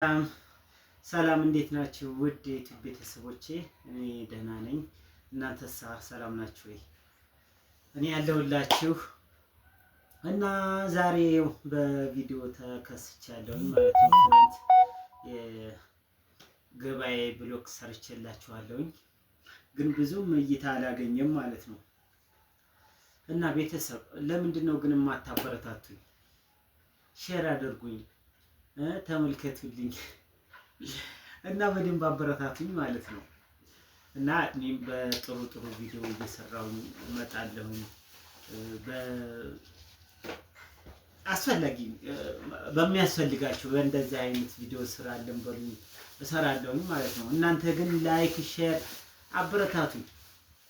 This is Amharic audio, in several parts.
ሰላም እንዴት ናችሁ? ውድ የዩቲዩብ ቤተሰቦቼ እኔ ደህና ነኝ። እናንተሳ ሰላም ናችሁ ወይ? እኔ ያለሁላችሁ እና ዛሬ በቪዲዮ ተከስቻለሁ ማለት ነው። ትናንት የገበያ ብሎግ ሰርቼላችኋለሁኝ ግን ብዙም እይታ አላገኘም ማለት ነው። እና ቤተሰብ ለምንድን ነው ግን የማታበረታቱኝ? ሼር አድርጉኝ፣ ተመልከቱልኝ እና በደንብ አበረታቱኝ ማለት ነው። እና እኔም በጥሩ ጥሩ ቪዲዮ እየሰራሁኝ እመጣለሁኝ። አስፈላጊ በሚያስፈልጋችሁ በእንደዚህ አይነት ቪዲዮ ስራለን በሉኝ እሰራለሁኝ ማለት ነው። እናንተ ግን ላይክ ሼር አበረታቱኝ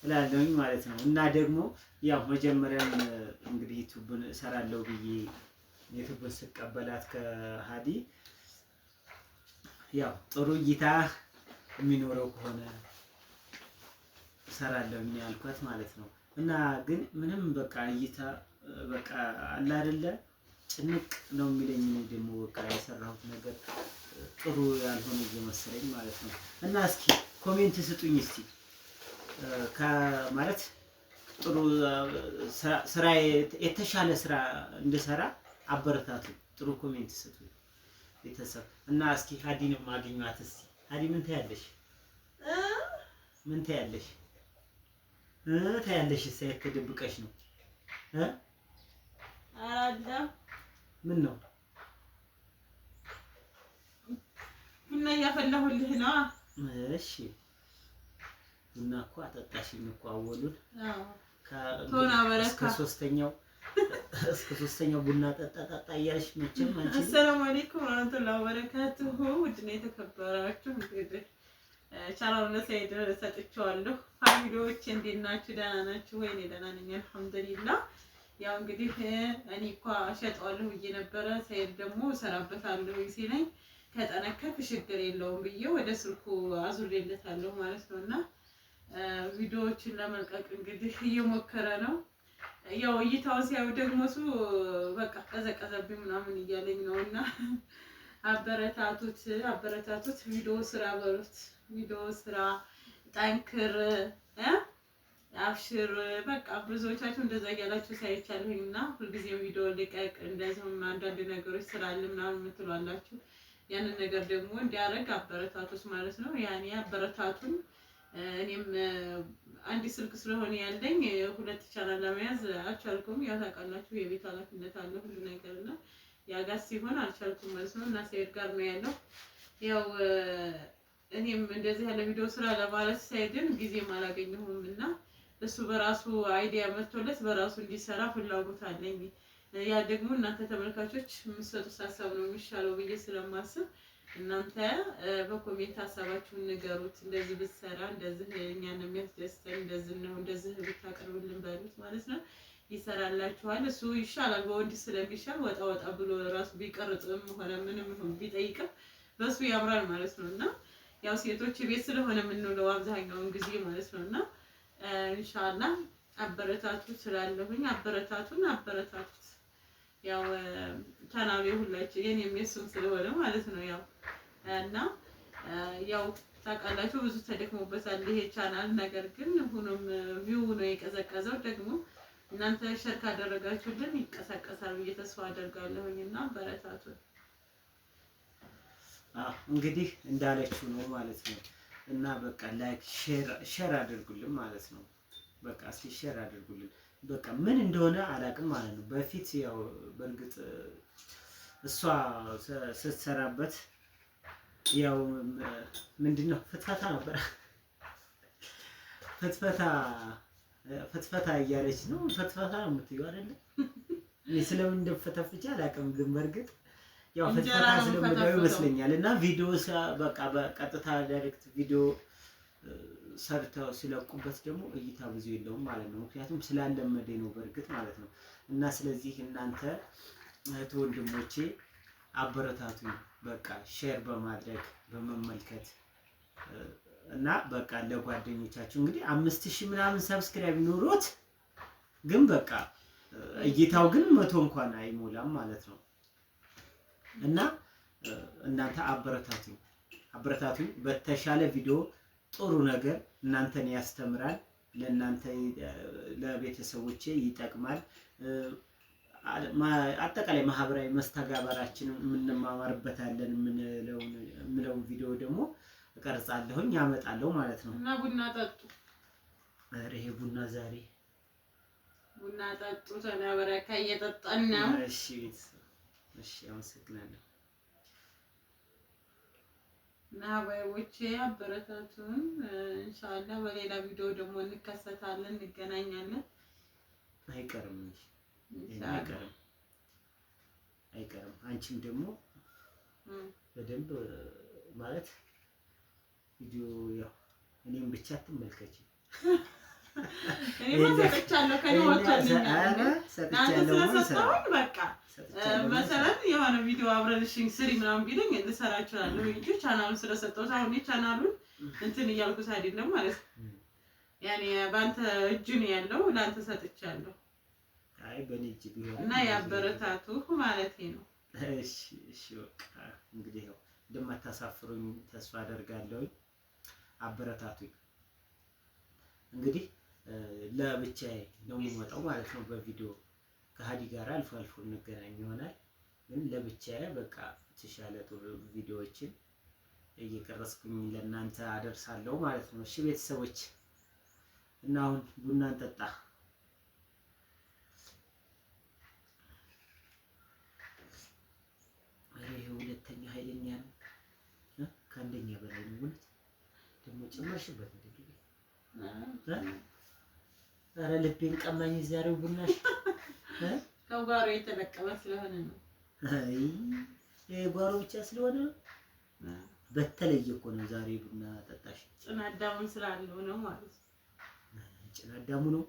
እላለሁኝ ማለት ነው። እና ደግሞ ያው መጀመሪያም እንግዲህ ዩቲዩብን እሰራለሁ ብዬ ዩቲዩብን ስቀበላት ከሃዲ ያው ጥሩ እይታ የሚኖረው ከሆነ እሰራለሁ ያልኳት ማለት ነው። እና ግን ምንም በቃ እይታ በቃ አለ አይደለ ጭንቅ ነው የሚለኝ። ደግሞ በቃ የሰራሁት ነገር ጥሩ ያልሆነ እየመሰለኝ ማለት ነው። እና እስኪ ኮሜንት ስጡኝ እስቲ ማለት ጥሩ ስራ የተሻለ ስራ እንድሰራ አበረታቱ። ጥሩ ኮሜንት ስጡኝ ቤተሰብ። እና እስኪ ሀዲንም ማግኛት እስቲ። ሀዲ ምን ታያለሽ? ምን ታያለሽ? ታያለሽ እሰይ ተደብቀሽ ነው አራዳ ምን ነው ቡና እያፈላሁልህ ነው። እሺ ቡና እኮ አጠጣሽኝ እኮ አወሉን። ቶና በረካ እስከ ሶስተኛው ቡና ጠጣ እያልሽ መቼም አንቺ። አሰላሙ አለይኩም ወራህመቱላሂ ወበረካቱሁ። ውድና የተከበራችሁ እንግዲህ ቻናሉን ለሰይድ ሰጥቼዋለሁ። ፋሚሊዎች እንዴት ናችሁ? ደህና ናችሁ ወይ? እኔ ደህና ነኝ አልሐምዱሊላህ። ያው እንግዲህ እኔ እኮ እሸጠዋለሁ ብዬ ነበረ። ሰይድ ደግሞ እሰራበታለሁ ሲለኝ ከጠነከርክ ችግር የለውም ብዬ ወደ ስልኩ አዙሬለታለሁ ማለት ነው። እና ቪዲዮዎችን ለመልቀቅ እንግዲህ እየሞከረ ነው። ያው እይታው ሲያዩ ደግሞ እሱ በቃ ቀዘቀዘብኝ ምናምን እያለኝ ነው። እና አበረታቱት፣ ቪዲዮ ስራ በሉት፣ ቪዲዮ ስራ፣ ጠንክር፣ አብሽር። በቃ ብዙዎቻችሁ እንደዛ እያላችሁ ሳይቻለሁኝ እና ሁልጊዜም ቪዲዮ ልቀቅ፣ እንደዚሁም አንዳንድ ነገሮች ስላለ ምናምን የምትሏላችሁ ያንን ነገር ደግሞ እንዲያደርግ አበረታቱት ማለት ነው። ያኔ አበረታቱን። እኔም አንድ ስልክ ስለሆነ ያለኝ ሁለት ቻናል ለመያዝ አልቻልኩም። ያው ታውቃላችሁ የቤት ኃላፊነት አለ ሁሉ ነገር እና ያጋስ ሲሆን አልቻልኩም ማለት ነው። እና ሰይድ ጋር ነው ያለው። ያው እኔም እንደዚህ ያለ ቪዲዮ ስራ ለማለት ሳይድን ጊዜም አላገኘሁም እና እሱ በራሱ አይዲያ መጥቶለት በራሱ እንዲሰራ ፍላጎት አለኝ። ያ ደግሞ እናንተ ተመልካቾች የምትሰጡት ሀሳብ ነው የሚሻለው ብዬ ስለማስብ እናንተ በኮሜንት ሀሳባችሁን ንገሩት። እንደዚህ ብትሰራ እንደዚህ እኛን የሚያስደስተን እንደዚህ ነው፣ እንደዚህ ብታቀርብልን በሉት ማለት ነው። ይሰራላችኋል። እሱ ይሻላል በወንድ ስለሚሻል ወጣ ብሎ ራሱ ቢቀርጥም ሆነ ምንም ቢጠይቅም በሱ ያምራል ማለት ነው። እና ያው ሴቶች ቤት ስለሆነ የምንውለው አብዛኛውን ጊዜ ማለት ነው። እና ኢንሻአላህ አበረታቱት ስላለሁኝ አበረታቱት። ያው ቻናሉ ሁላችሁ የኔም የሱም ስለሆነ ማለት ነው። ያው እና ያው ታውቃላችሁ ብዙ ተደክሞበታል ይሄ ቻናል። ነገር ግን ሁሉም ቪው ነው የቀዘቀዘው። ደግሞ እናንተ ሸር ካደረጋችሁልን ይቀሰቀሳል ብዬ ተስፋ አደርጋለሁኝ። እና አበረታቱት። እንግዲህ እንዳለችው ነው ማለት ነው። እና በቃ ላይክ ሼር አድርጉልን ማለት ነው። በቃ እስኪ ሼር አድርጉልን። በቃ ምን እንደሆነ አላውቅም ማለት ነው። በፊት ያው በእርግጥ እሷ ስትሰራበት ያው ምንድነው ፍትፈታ ነበር። ፍትፈታ እያለች ነው። ፍትፈታ ነው የምትይው አይደለ? እኔ ስለምን እንደፈተፍቻ አላውቅም፣ ግን በእርግጥ ያው ፍትፈታ ስለምትለው ይመስለኛል። እና ቪዲዮ በቃ በቀጥታ ዳይሬክት ቪዲዮ ሰርተው ሲለቁበት ደግሞ እይታ ብዙ የለውም ማለት ነው። ምክንያቱም ስላለመደ ነው በእርግጥ ማለት ነው። እና ስለዚህ እናንተ እህት ወንድሞቼ አበረታቱኝ። በቃ ሼር በማድረግ በመመልከት እና በቃ ለጓደኞቻችሁ እንግዲህ 5000 ምናምን ሰብስክራይብ ኖሮት ግን በቃ እይታው ግን 100 እንኳን አይሞላም ማለት ነው። እና እናንተ አበረታቱኝ። በተሻለ ቪዲዮ ጥሩ ነገር እናንተን ያስተምራል፣ ለእናንተ ለቤተሰቦቼ ይጠቅማል። አጠቃላይ ማህበራዊ መስተጋበራችን የምንማማርበታለን የምለውን ቪዲዮ ደግሞ እቀርጻለሁኝ ያመጣለሁ ማለት ነው። እና ቡና ጠጡ። ኧረ ይሄ ቡና ዛሬ ቡና ጠጡ ተናበረካ እየጠጣን ነው። እሺ እሺ፣ አመሰግናለሁ። እና ባይቦቼ አበረታቱን። ኢንሻአላህ በሌላ ቪዲዮ ደግሞ እንከሰታለን፣ እንገናኛለን። አይቀርም እንጂ አይቀርም። አንቺም ደግሞ በደንብ ማለት ቪዲዮ ያው እኔም ብቻ አትመልከቺ። እኔ ሰጥቻለሁ በቃ መሰረት የሆነ ቪዲዮ አብረንሽኝ ስሪ ምናምን ቢለኝ ልሰራ እችላለሁ እንጂ ቻናሉን ስለሰጠሁት አሁን ቻናሉን እንትን እያልኩት አይደለም ማለት ነው። ያኔ ባንተ እጅ ነው ያለው፣ ላንተ ሰጥቻለሁ። አይ በኔ እጅ ቢሆን እና ያበረታቱ ማለት ነው። እሺ እሺ፣ በቃ እንግዲህ ያው እንደማታሳፍሩኝ ተስፋ አደርጋለሁ። አበረታቱኝ። እንግዲህ ለብቻዬ ነው የምወጣው ማለት ነው በቪዲዮ ከሀዲ ጋር አልፎ አልፎ እንገናኝ ይሆናል። ግን ለብቻዬ በቃ የተሻለ ጥሩ ቪዲዮዎችን እየቀረጽኩኝ ለእናንተ አደርሳለሁ ማለት ነው። እሺ ቤተሰቦች፣ እና አሁን ቡና እንጠጣ። ይሄ ሁለተኛ ኃይለኛ ነው፣ ከአንደኛ በላይ ነው። እውነት ደግሞ ጨመርሽበት እንዴ? ኧረ ልቤን ቀማኝ ዛሬው ቡናሽ። ከጓሮ የተለቀመ ስለሆነ ነው። አይ የጓሮ ብቻ ስለሆነ ነው። በተለየ እኮ ነው ዛሬ ቡና ጠጣሽ። ጭናዳሙን ስላለው ነው ማለት ነው። ጭናዳሙ ነው።